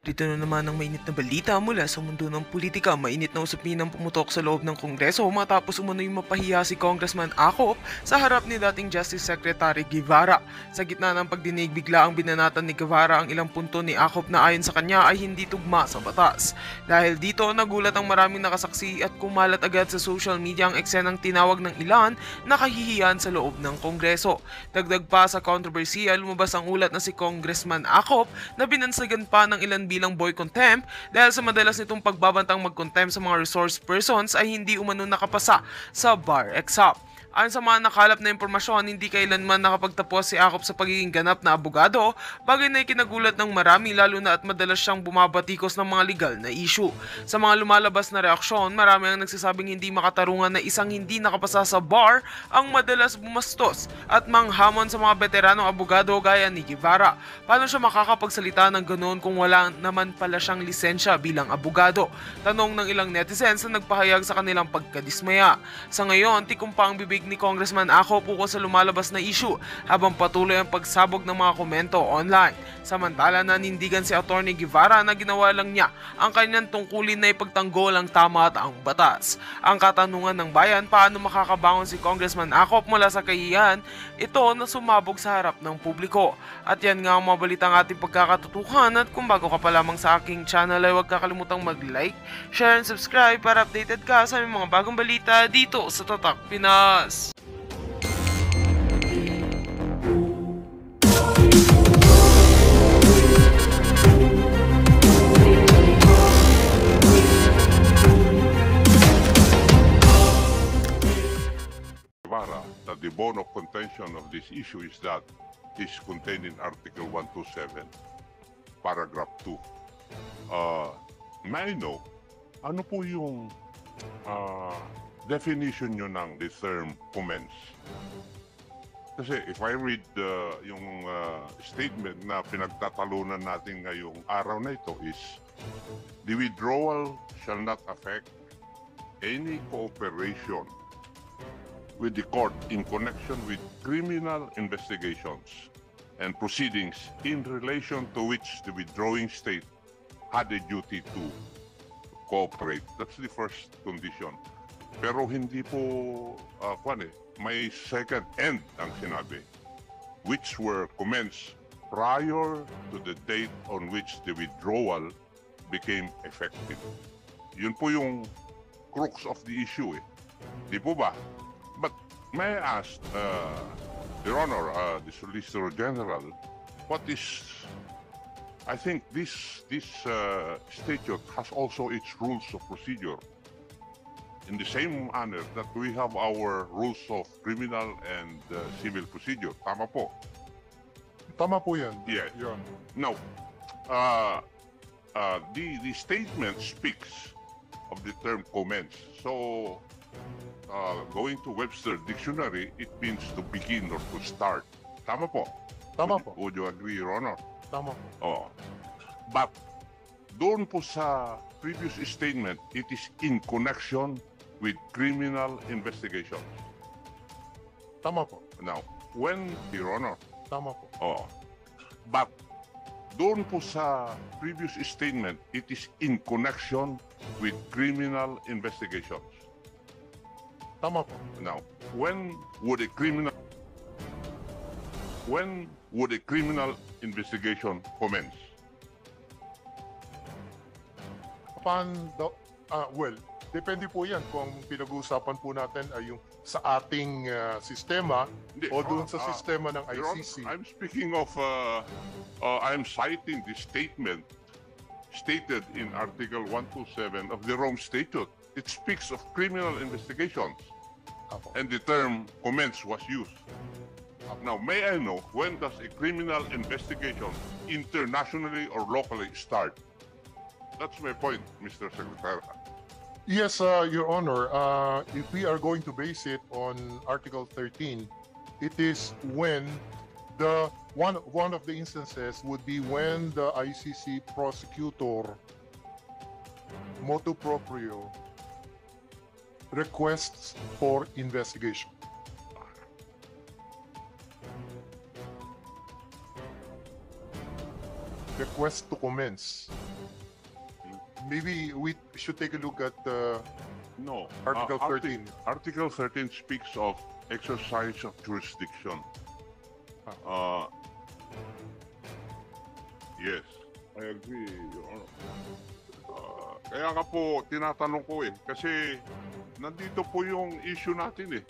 Dito na naman ang mainit na balita mula sa mundo ng politika. Mainit na usapin ang pumutok sa loob ng Kongreso matapos umano'y mapahiya si Congressman Acop sa harap ni dating Justice Secretary Guevara. Sa gitna ng pagdinig, bigla ang binanatan ni Guevara ang ilang punto ni Acop na ayon sa kanya ay hindi tugma sa batas. Dahil dito, nagulat ang maraming nakasaksi at kumalat agad sa social media ang eksenang tinawag ng ilan na kahihiyan sa loob ng Kongreso. Dagdag pa sa kontrobersiya, lumabas ang ulat na si Congressman Acop na binansagan pa ng ilan bilang boy contempt dahil sa madalas nitong pagbabantang mag-contempt sa mga resource persons ay hindi umano nakapasa sa bar exam. Ayon sa mga nakalap na impormasyon, hindi kailanman nakapagtapos si Acop sa pagiging ganap na abogado, bagay na ikinagulat ng marami lalo na at madalas siyang bumabatikos ng mga legal na issue. Sa mga lumalabas na reaksyon, marami ang nagsasabing hindi makatarungan na isang hindi nakapasa sa bar ang madalas bumastos at manghamon sa mga veteranong abogado gaya ni Guevara. Paano siya makakapagsalita ng ganoon kung wala naman pala siyang lisensya bilang abogado? Tanong ng ilang netizens na nagpahayag sa kanilang pagkadismaya. Sa ngayon, tikumpa ang bibig ni Congressman Acop ukol sa lumalabas na issue habang patuloy ang pagsabog ng mga komento online. Samantala, nanindigan si Atty. Guevara na ginawa lang niya ang kanyang tungkulin na ipagtanggol ang tama at ang batas. Ang katanungan ng bayan, paano makakabangon si Congressman Acop mula sa kahihiyan ito na sumabog sa harap ng publiko? At yan nga ang mga balitang ating pagkakatutukan, at kung bago ka pa lamang sa aking channel ay huwag kakalimutang mag-like, share and subscribe para updated ka sa aming mga bagong balita dito sa Tatak Pinas. That the bone of contention of this issue is that is contained in Article 127, Paragraph 2. May I know, ano po yung definition nyo ng the term commence? Kasi if I read yung statement na pinagtatalunan natin ngayong araw na ito is, the withdrawal shall not affect any cooperation with the court in connection with criminal investigations and proceedings in relation to which the withdrawing state had a duty to cooperate. That's the first condition. Pero hindi po, may second and ang sinabi, which were commenced prior to the date on which the withdrawal became effective. Yun po yung crux of the issue. Di po ba? But may I ask, Your Honor, the Solicitor General, what is, I think this statute has also its rules of procedure. In the same manner that we have our rules of criminal and civil procedure. Tama po? Tama po yan. Yeah. Yan. Now, the statement speaks of the term commence. So, going to Webster Dictionary, it means to begin or to start. Tama po? Tama po. Would you agree, Your Honor? Tama po. Oh. But, doon po sa previous statement, it is in connection with criminal investigations. Tama po. Now, when, Your Honor, Tama po. oh, but, doon po sa previous statement, it is in connection with criminal investigations. Tama po. Now, when would a criminal investigation commence? Well, depende po yan kung pinag-uusapan po natin ay yung sa ating sistema o doon sa sistema ng Your Honor, ICC. I'm speaking of, I'm citing the statement stated in Article 127 of the Rome Statute. It speaks of criminal investigations, Apo. and the term commence was used. Now, may I know, when does a criminal investigation internationally or locally start? That's my point, Mr. Secretary. Yes, Your Honor. If we are going to base it on Article 13, it is when one of the instances would be when the ICC prosecutor motu proprio requests for investigation. Request to commence. maybe we should take a look at No. Article 13. Article 13 speaks of exercise of jurisdiction. Yes, I agree, Your Honor. Kaya nga po, tinatanong ko kasi nandito po yung issue natin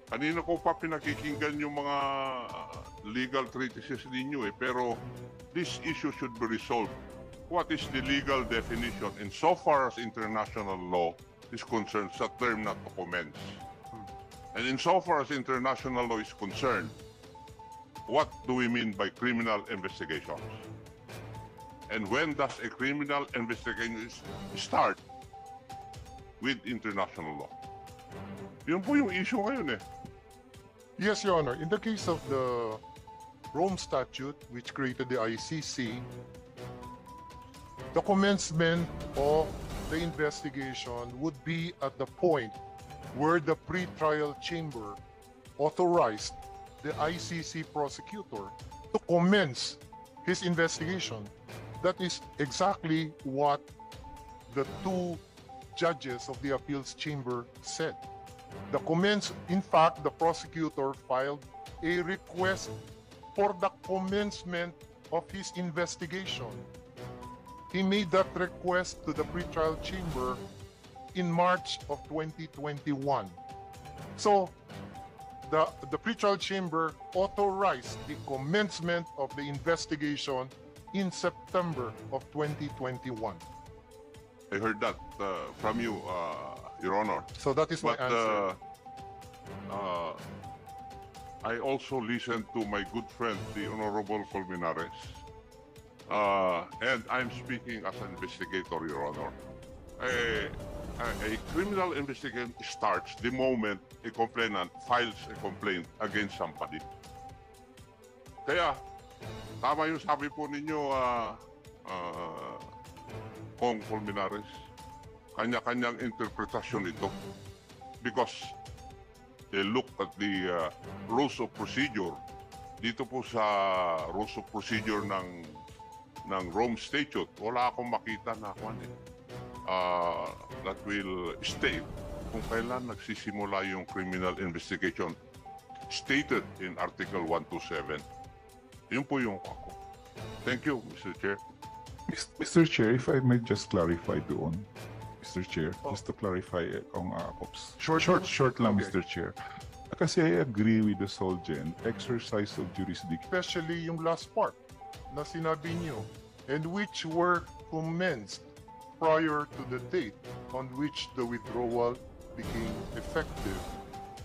Kanina ko pa pinakikinggan yung mga legal treatises ninyo pero this issue should be resolved. What is the legal definition? And so far as international law is concerned sa term na to commence. And in so far as international law is concerned, what do we mean by criminal investigations? And when does a criminal investigation start with international law? Yun po yung issue ngayon Yes, Your Honor. In the case of the Rome Statute, which created the ICC, the commencement of the investigation would be at the point where the pre-trial chamber authorized the ICC prosecutor to commence his investigation. That is exactly what the two judges of the appeals chamber said. In fact, the prosecutor filed a request for the commencement of his investigation. He made that request to the pretrial chamber in March of 2021. So, the pretrial chamber authorized the commencement of the investigation in September of 2021. I heard that from you, Your Honor. So that is my But answer. I also listened to my good friend, the Honorable Colmenares. And I'm speaking as an investigator, Your Honor. A criminal investigation starts the moment a complainant files a complaint against somebody. Kaya, tama yung sabi po ninyo, Kong Colmenares. Kanya-kanyang interpretasyon ito. Because they look at the rules of procedure. Dito po sa rules of procedure ng Rome Statute, wala akong makita na that will state kung kailan nagsisimula yung criminal investigation stated in Article 127. Yun po yung ako. Thank you, Mr. Chair. Mr. Chair, if I may just clarify doon. Mr. Chair, just to clarify kung Ops. Short lang, Okay. Mr. Chair. Kasi I agree with the Solgen, exercise of jurisdiction. Especially yung last part na sinabi niyo, and which were commenced prior to the date on which the withdrawal became effective.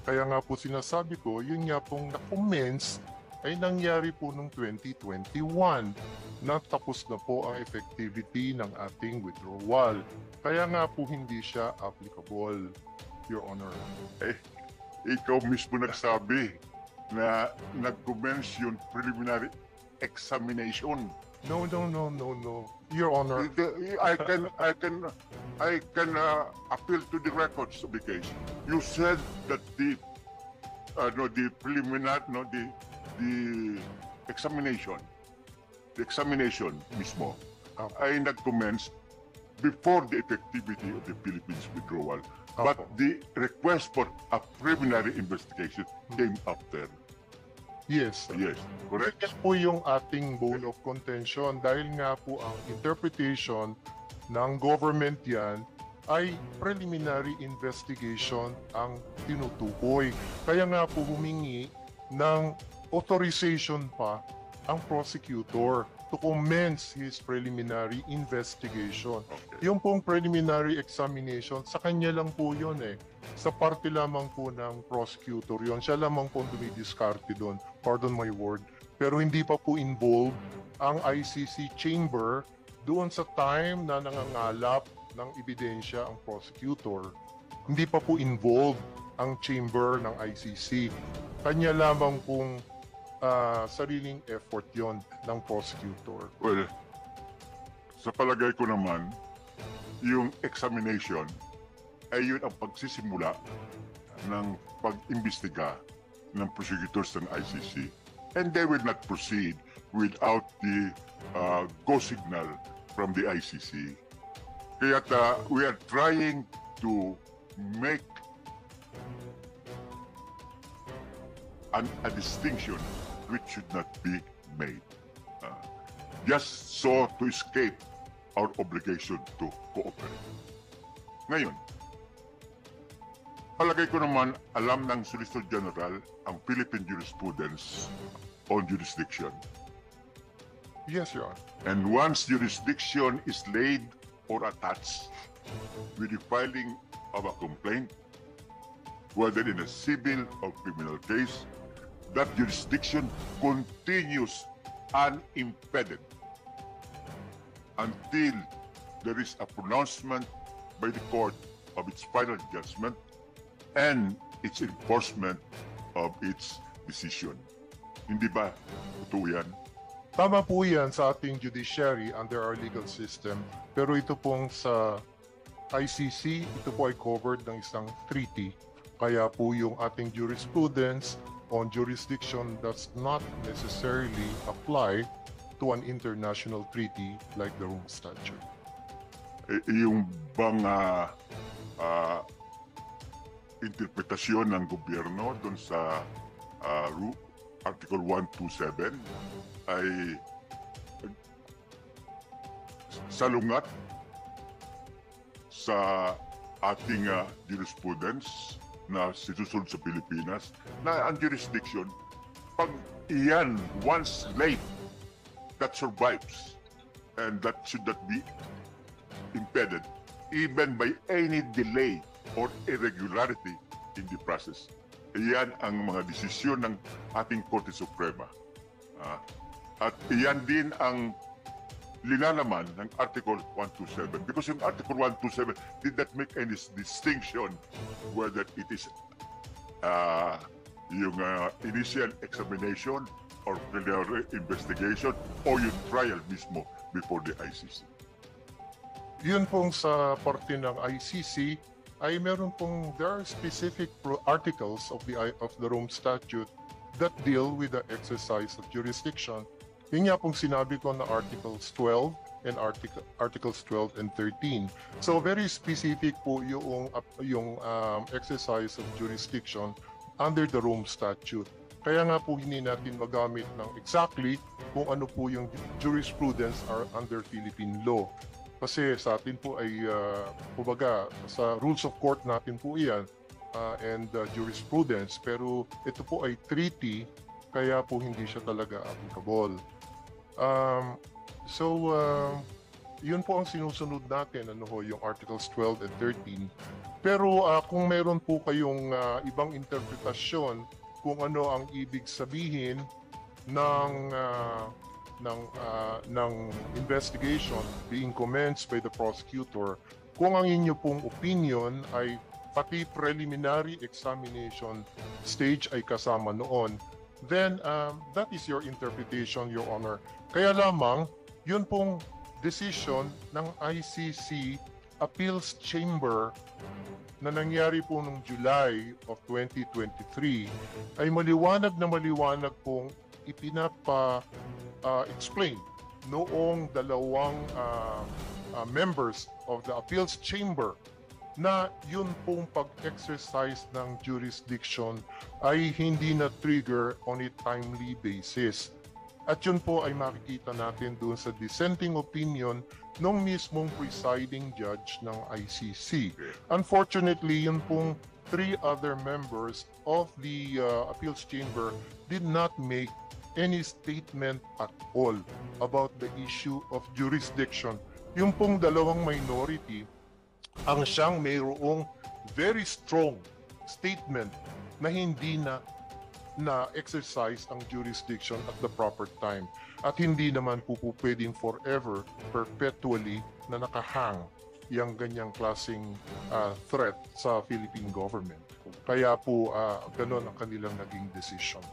Kaya nga po sinasabi ko, yun nga pong na-commence ay nangyari po noong 2021 na tapos na po ang effectivity ng ating withdrawal. Kaya nga po hindi siya applicable, Your Honor. Ikaw mismo nagsabi na nag-commence yung preliminary examination. No. Your Honor. I can appeal to the records of the case. You said that the preliminary, the examination mismo ay nag-commence before the effectivity of the Philippines withdrawal. But the request for a preliminary investigation came after. Yes. Yes, correct? Yan po yung ating bone of contention dahil nga po ang interpretation ng government yan ay preliminary investigation ang tinutukoy. Kaya nga po humingi ng authorization pa ang prosecutor to commence his preliminary investigation. Okay. Yung pong preliminary examination, sa kanya lang po yun Sa parte lamang po ng prosecutor yon. Siya lamang po dumidiskarte doon. Pardon my word. Pero hindi pa po involved ang ICC chamber doon sa time na nangangalap ng ebidensya ang prosecutor. Hindi pa po involved ang chamber ng ICC. Kanya lamang pong sariling effort yon ng prosecutor. Well, sa palagay ko naman, yung examination ay yun ang pagsisimula ng pag-imbestiga ng prosecutors ng ICC. And they will not proceed without the go signal from the ICC. Kaya we are trying to make a distinction which should not be made. Just so to escape our obligation to cooperate. Ngayon, palagay ko naman alam ng Solicitor General ang Philippine jurisprudence on jurisdiction. Yes, Your Honor. And once jurisdiction is laid or attached with the filing of a complaint, whether in a civil or criminal case, that jurisdiction continues unimpeded until there is a pronouncement by the court of its final judgment and its enforcement of its decision. Hindi ba totoo yan? Tama po yan sa ating judiciary under our legal system. Pero ito pong sa ICC, ito po ay covered ng isang treaty. Kaya po yung ating jurisprudence on jurisdiction does not necessarily apply to an international treaty like the Rome Statute. Yung bang interpretasyon ng gobyerno doon sa Article 127 ay salungat sa ating jurisprudence na sinusunod sa Pilipinas na ang jurisdiction, pag iyan once laid, that survives and that should not be impeded even by any delay or irregularity in the process. Iyan ang mga desisyon ng ating Korte Suprema. At iyan din ang linalaman ng Article 127 because yung Article 127 did not make any distinction whether it is yung initial examination or preliminary investigation or yung trial mismo before the ICC. Yun pong sa parte ng ICC ay meron pong there are specific articles of the Rome Statute that deal with the exercise of jurisdiction. Yun nga pong sinabi ko na Articles 12 and Articles 12 and 13. So very specific po yung exercise of jurisdiction under the Rome Statute. Kaya nga po hindi natin magamit ng exactly kung ano po yung jurisprudence are under Philippine law. Kasi sa atin po ay, kumbaga, sa rules of court natin po iyan and jurisprudence. Pero ito po ay treaty, kaya po hindi siya talaga applicable. Yun po ang sinusunod natin, yung Articles 12 and 13. Pero kung meron po kayong ibang interpretasyon kung ano ang ibig sabihin ng investigation being commenced by the prosecutor, kung ang inyo pong opinion ay pati preliminary examination stage ay kasama noon, then that is your interpretation, Your Honor. Kaya lamang, yun pong decision ng ICC Appeals Chamber na nangyari po noong July of 2023 ay maliwanag na maliwanag pong explain noong dalawang members of the Appeals Chamber na yun pong pag-exercise ng jurisdiction ay hindi na trigger on a timely basis. At yun po ay makikita natin doon sa dissenting opinion ng mismong presiding judge ng ICC. Unfortunately, yun pong 3 other members of the Appeals Chamber did not make any statement at all about the issue of jurisdiction. Yung pong dalawang minority ang siyang mayroong very strong statement na hindi na exercise ang jurisdiction at the proper time. At hindi naman po pwedeng forever, perpetually na nakahang yung ganyang klaseng threat sa Philippine government. Kaya po ganun ang kanilang naging decision.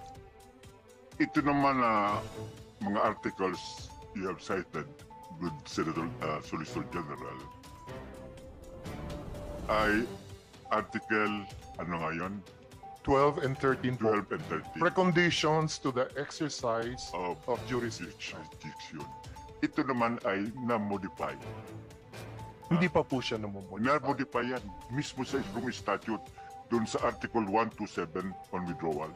Ito naman mga articles you have cited with Senator Solicitor General ay article, ano nga yun? 12 and 13 po. 12 and 13. Preconditions to the exercise of jurisdiction. Ito naman ay na-modify Hindi pa po siya namumodify. Na-modify yan mismo sa Rome Statute doon sa Article 127 on withdrawal.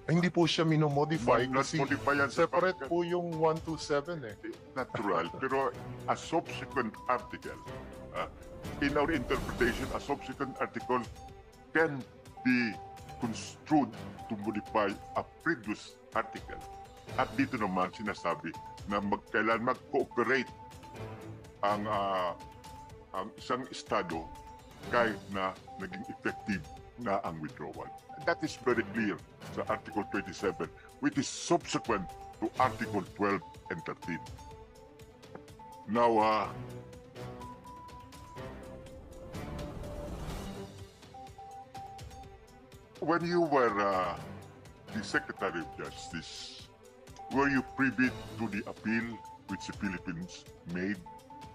Hindi po siya minomodify kasi Not-modify yan sa separate po yung 127 eh. natural, pero a subsequent article, in our interpretation, a subsequent article can be construed to modify a previous article. At dito naman sinasabi na kailan mag-cooperate ang isang estado kahit na naging effective na ang withdrawal. That is very clear sa Article 27, which is subsequent to Article 12 and 13. Now, when you were the Secretary of Justice, were you privy to the appeal which the Philippines made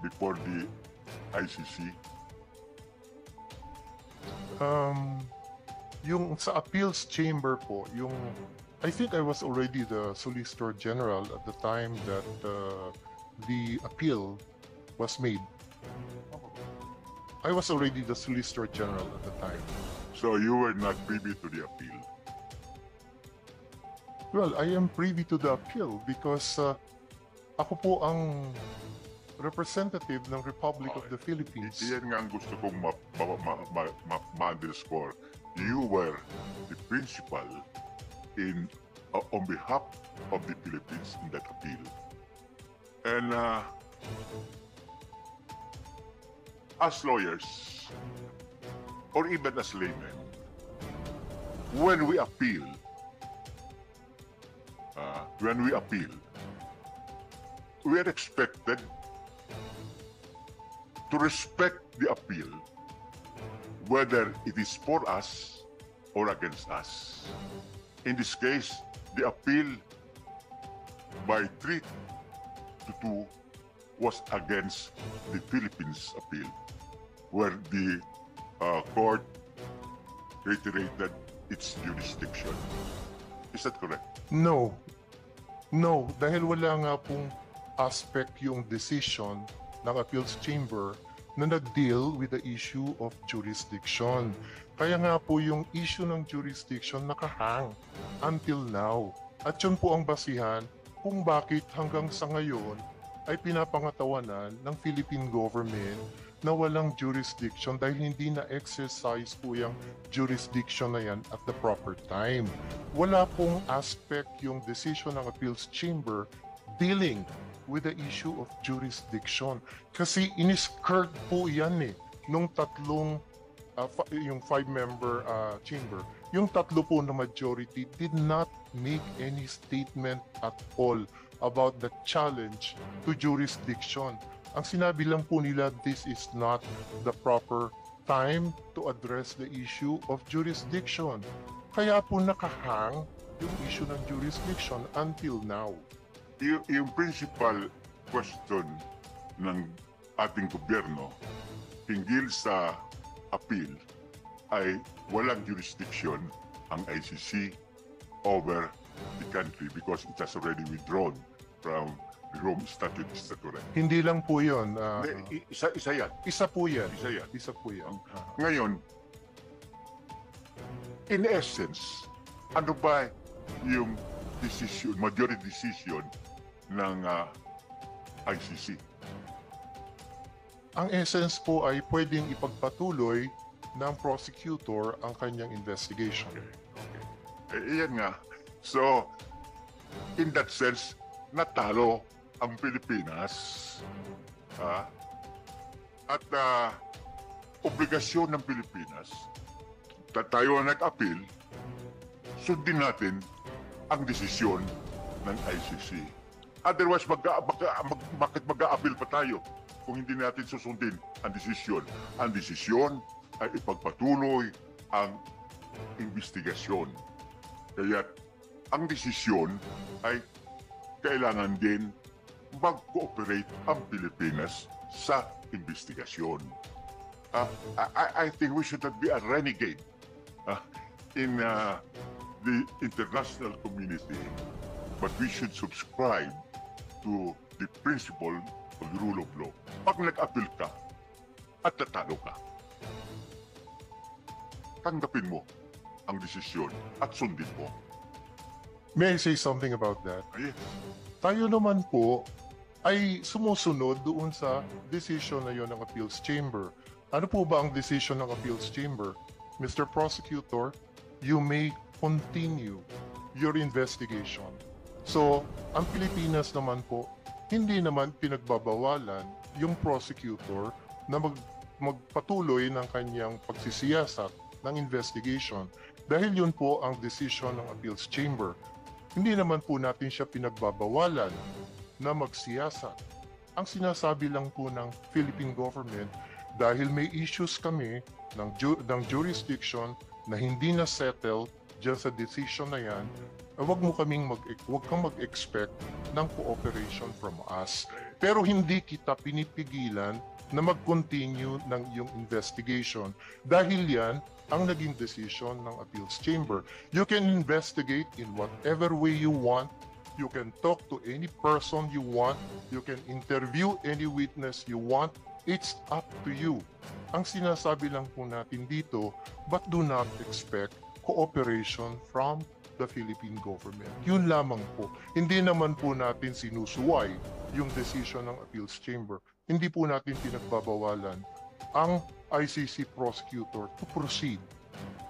before the ICC? Yung sa appeals chamber po, I think I was already the Solicitor General at the time that the appeal was made. I was already the Solicitor General at the time. So you were not privy to the appeal? Well, I am privy to the appeal because ako po ang representative ng Republic of the Philippines. Iyan nga ang gusto kong ma-underscore. You were the principal on behalf of the Philippines in that appeal. And as lawyers, or even as laymen, when we appeal, we are expected to respect the appeal, whether it is for us or against us. In this case, the appeal by 3-2 was against the Philippines appeal, where the court reiterated its jurisdiction. Is that correct? No, dahil wala nga pong aspect yung decision ng appeals chamber na nag-deal with the issue of jurisdiction. Kaya nga po yung issue ng jurisdiction nakahang until now. At yun po ang basihan kung bakit hanggang sa ngayon ay pinapangatawanan ng Philippine government na walang jurisdiction dahil hindi na-exercise po yung jurisdiction na yan at the proper time. Wala pong aspect yung decision ng appeals chamber dealing with the issue of jurisdiction. Kasi iniskirt po yan nung tatlong, yung 5-member chamber. Yung tatlo po na majority did not make any statement at all about the challenge to jurisdiction. Ang sinabi lang po nila, this is not the proper time to address the issue of jurisdiction. Kaya po nakahang yung issue ng jurisdiction until now. Yung principal question ng ating gobyerno hinggil sa appeal ay walang jurisdiction ang ICC over the country because it has already withdrawn from the Rome Statute. Is that correct? Hindi lang po yun. Isa yan. Isa po yan. Isa yan. Isa po yan. Ngayon, in essence, ano ba yung decision, majority decision ng ICC? Ang essence po ay pwedeng ipagpatuloy ng prosecutor ang kanyang investigation. Iyan nga. So, in that sense, natalo ang Pilipinas. At obligasyon ng Pilipinas, tayo ang nag-appeal, sundin natin ang desisyon ng ICC. Otherwise, bakit mag-a-appeal pa tayo kung hindi natin susundin ang desisyon? Ang desisyon ay ipagpatuloy ang investigasyon. Kaya ang desisyon ay kailangan din mag-cooperate ang Pilipinas sa investigasyon. I think we should not be a renegade in the international community, but we should subscribe to the principle of the rule of law. Pag nag-appeal ka at natalo ka, tanggapin mo ang desisyon at sundin mo. May I say something about that? Ay, Tayo naman po ay sumusunod doon sa decision na yon ng Appeals Chamber. Ano po ba ang decision ng Appeals Chamber? Mr. Prosecutor, you may continue your investigation. So, ang Pilipinas naman po, hindi naman pinagbabawalan yung prosecutor na magpatuloy ng kanyang pagsisiyasat ng investigation dahil yun po ang decision ng Appeals Chamber. Hindi naman po natin siya pinagbabawalan na magsiyasat. Ang sinasabi lang po ng Philippine government, dahil may issues kami ng jurisdiction na hindi na settle dyan sa decision na yan, wag kang mag-expect ng cooperation from us. Pero hindi kita pinipigilan na mag-continue ng iyong investigation dahil yan ang naging decision ng Appeals Chamber. You can investigate in whatever way you want. You can talk to any person you want. You can interview any witness you want. It's up to you. Ang sinasabi lang po natin dito, but do not expect cooperation from the Philippine government. Yun lamang po. Hindi naman po natin sinusuway yung decision ng Appeals Chamber. Hindi po natin pinagbabawalan ang ICC prosecutor to proceed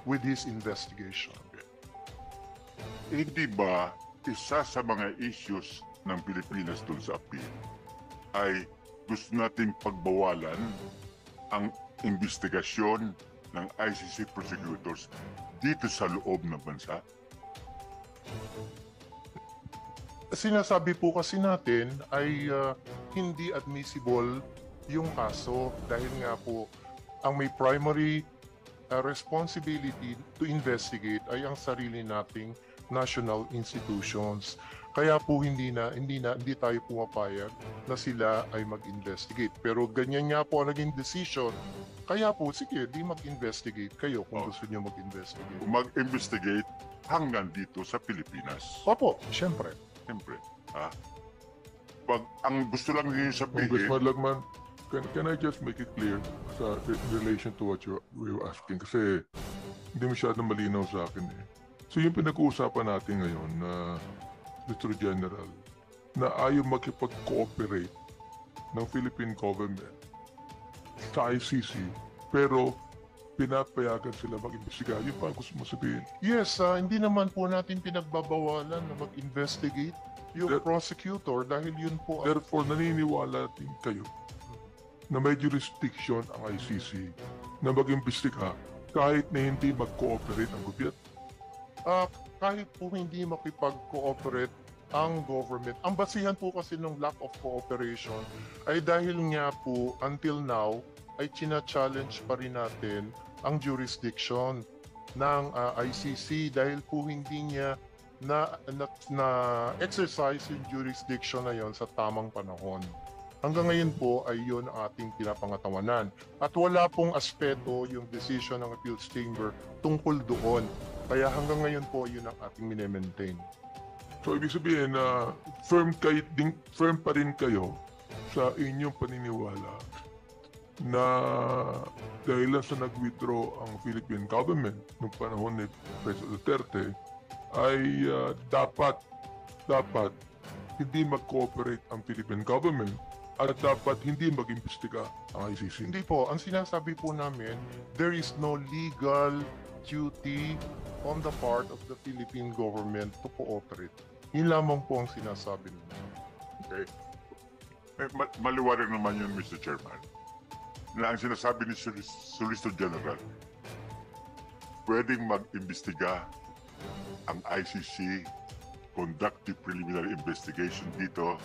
with his investigation. hindi ba isa sa mga issues ng Pilipinas doon sa appeal ay gusto nating pagbawalan ang investigasyon ng ICC prosecutors dito sa loob ng bansa? Sinasabi po kasi natin ay hindi admissible yung kaso dahil nga po ang may primary responsibility to investigate ay ang sarili nating national institutions. Kaya po hindi tayo pumapayag na sila ay mag-investigate. Pero ganyan nga po ang naging decision. Kaya po, sige, di mag-investigate kayo kung gusto niyo mag-investigate. Mag-investigate hanggang dito sa Pilipinas. Opo, syempre. Siyempre. Ha? Pag ang gusto lang niyo sabihin, Congressman Lagman, can I just make it clear sa in relation to what you were asking? Kasi hindi masyadong malinaw sa akin eh. So yung pinag-uusapan natin ngayon na Mr. General, na ayaw makipag-cooperate ng Philippine government sa ICC, pero pinapayagan sila mag-imbestiga. Yun pa ang gusto mo sabihin. Yes, hindi naman po natin pinagbabawalan na mag-investigate yung prosecutor dahil yun po ang Therefore, naniniwala din kayo na may jurisdiction ang ICC na mag-imbestiga kahit na hindi mag-cooperate ang gobyerno. kahit po hindi makipag-cooperate ang government. Ang basihan po kasi ng lack of cooperation ay dahil nga po until now ay china-challenge pa rin natin ang jurisdiction ng ICC dahil po hindi niya na exercise yung jurisdiction na yon sa tamang panahon. Hanggang ngayon po ay yun ang ating pinapangatawanan. At wala pong aspeto yung decision ng Appeals Chamber tungkol doon. Kaya hanggang ngayon po yun ang ating mine-maintain. So, ibig sabihin na firm pa rin kayo sa inyong paniniwala na dahil sa nag-withdraw ang Philippine government noong panahon ni President Duterte ay dapat hindi mag-cooperate ang Philippine government at dapat hindi mag-imbestiga ang ICC. Hindi po. Ang sinasabi po namin, there is no legal duty on the part of the Philippine government to cooperate. Yun lamang po ang sinasabi namin. okay, maliwanag naman yun, Mr. Chairman, na ang sinasabi ni Solicitor General, pwedeng mag-imbestiga ang ICC, conduct the preliminary investigation dito.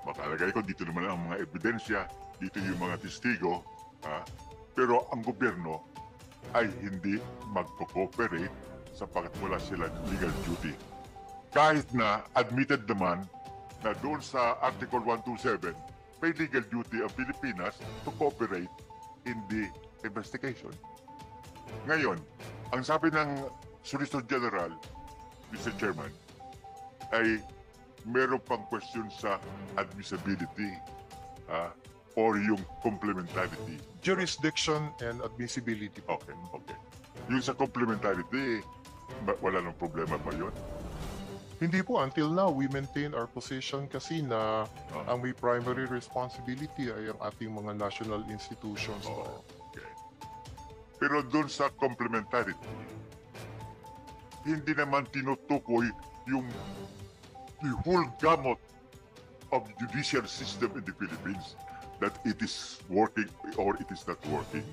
Makalagay ko, dito naman ang mga ebidensya, dito yung mga testigo, pero ang gobyerno ay hindi mag-cooperate sapagkat wala silang legal duty. Kahit na admitted naman na doon sa Article 127, may legal duty ang Pilipinas to cooperate in the investigation. Ngayon, ang sabi ng Solicitor General, Mr. Chairman, ay meron pang question sa admissibility. or yung complementarity? Jurisdiction and admissibility. Okay. Yung sa complementarity, wala nang problema ba yun? Hindi po, until now, we maintain our position kasi na ang may primary responsibility ay ang ating mga national institutions. Oo. Okay. Pero doon sa complementarity, hindi naman tinutukoy yung the whole gamut of judicial system in the Philippines that it is working or it is not working.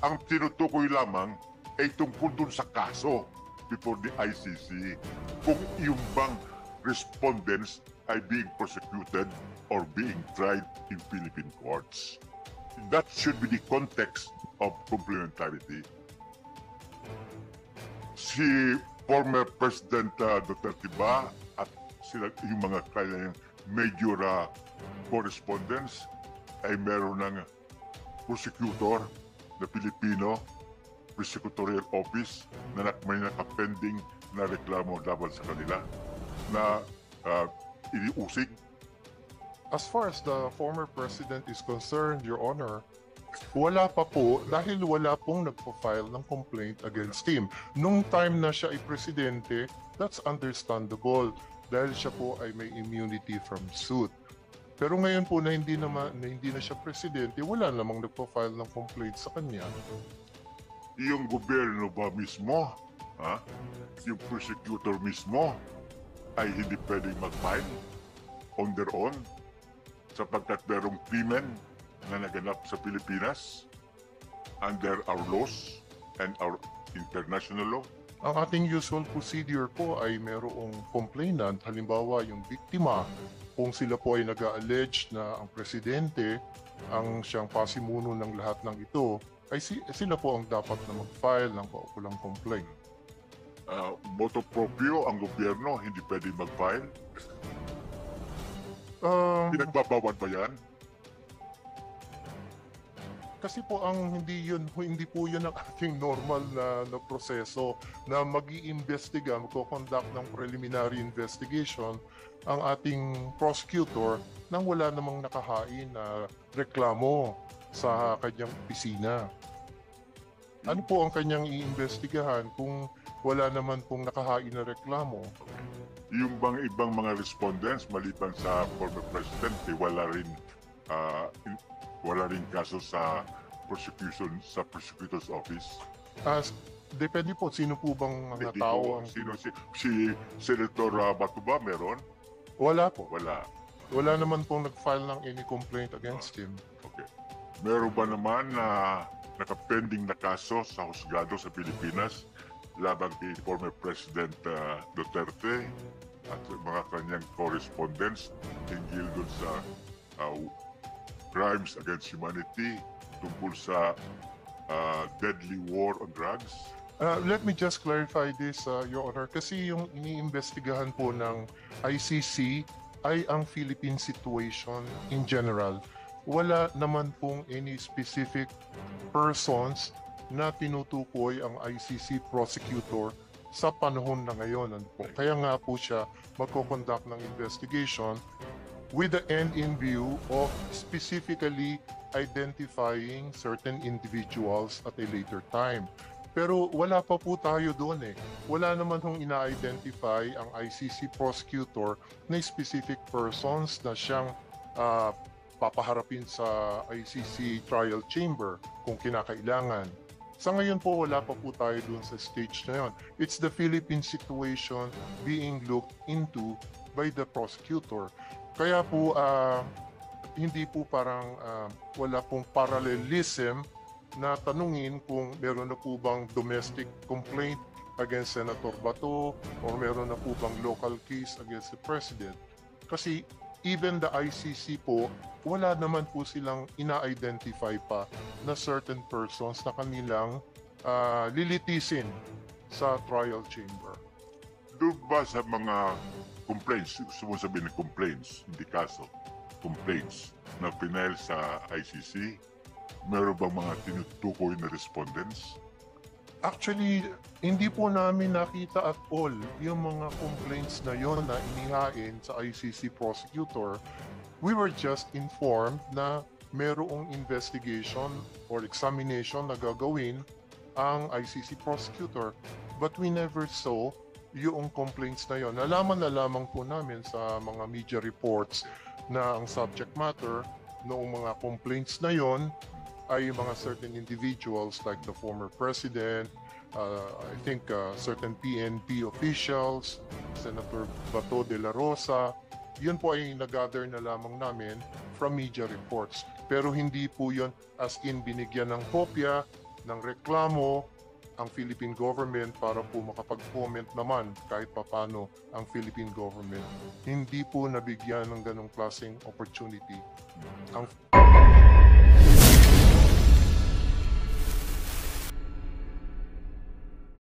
Ang tinutukoy lamang ay tungkol dun sa kaso before the ICC kung yung bang respondents ay being prosecuted or being tried in Philippine courts. That should be the context of complementarity. Si former President Duterte ba at sila, yung mga kanyang major correspondents ay meron ng prosecutor na Pilipino, prosecutorial office na may nakapending na reklamo laban sa kanila na iniusig. As far as the former president is concerned, Your Honor, wala pa po dahil wala pong nagpo-file ng complaint against him. Nung time na siya ay presidente, that's understandable dahil siya po ay may immunity from suit. Pero ngayon po na hindi na siya presidente, wala namang nagpo-file ng complaint sa kanya. Yung gobyerno ba mismo, yung prosecutor mismo, ay hindi pwedeng mag-file on their own sapagkat merong krimen na naganap sa Pilipinas under our laws and our international law. Ang ating usual procedure po ay merong complainant, halimbawa yung biktima, kung sila po ay nag-allege na ang presidente ang siyang pasimuno ng lahat ng ito, ay sila po ang dapat na mag-file ng kaukulang complaint. Moto proprio ang gobyerno, hindi pwede mag-file? Pinagbabawal ba yan? Kasi po hindi po yun ang ating normal na proseso na mag-iimbestiga, magko-conduct ng preliminary investigation ang ating prosecutor nang wala namang nakahain na reklamo sa kanyang opisina. Ano po ang kanyang iimbestigahan kung wala naman pong nakahain na reklamo? Yung bang ibang mga respondents maliban sa former president, wala rin kaso sa prosecutor's office? Depende po sino po bang mga tao ang... Si Senator Bato ba meron? Wala po. Wala naman pong nag-file ng any complaint against him. Okay. Meron ba naman na nakapending na kaso sa husgado sa Pilipinas laban kay former President Duterte at mga kanyang correspondents hinggil dun sa crimes against humanity tungkol sa deadly war on drugs? Let me just clarify this, Your Honor, kasi yung iniimbestigahan po ng ICC ay ang Philippine situation in general. Wala naman pong any specific persons na tinutukoy ang ICC prosecutor sa panahon na ngayon. Kaya nga po siya magko-conduct ng investigation with the end in view of specifically identifying certain individuals at a later time. Pero wala pa po tayo doon eh. Wala naman hong ina-identify ang ICC prosecutor na specific persons na siyang papaharapin sa ICC trial chamber kung kinakailangan. Sa ngayon po, wala pa po tayo doon sa stage na yun. It's the Philippine situation being looked into by the prosecutor. Kaya po, hindi po parang wala pong parallelism na tanungin kung meron na po bang domestic complaint against Senator Bato or meron na po bang local case against the President. Kasi even the ICC po, wala naman po silang ina-identify pa na certain persons na kanilang lilitisin sa trial chamber. Doon ba sa mga complaints, gusto mo sabihin ng complaints, hindi kaso, complaints na pinail sa ICC, meron bang mga tinutukoy na respondents? Actually, hindi po namin nakita at all yung mga complaints na yon na inihain sa ICC prosecutor. We were just informed na merong investigation or examination na gagawin ang ICC prosecutor. But we never saw yung complaints na yon. Nalaman na lamang po namin sa mga media reports na ang subject matter noong mga complaints na yon ay mga certain individuals like the former president, I think certain PNP officials, Senator Bato de la Rosa. Yun po ay nag-gather na lamang namin from media reports. Pero hindi po yun as in binigyan ng kopya, ng reklamo ang Philippine government para po makapag-comment naman kahit papano ang Philippine government. Hindi po nabigyan ng ganong klaseng opportunity. Ang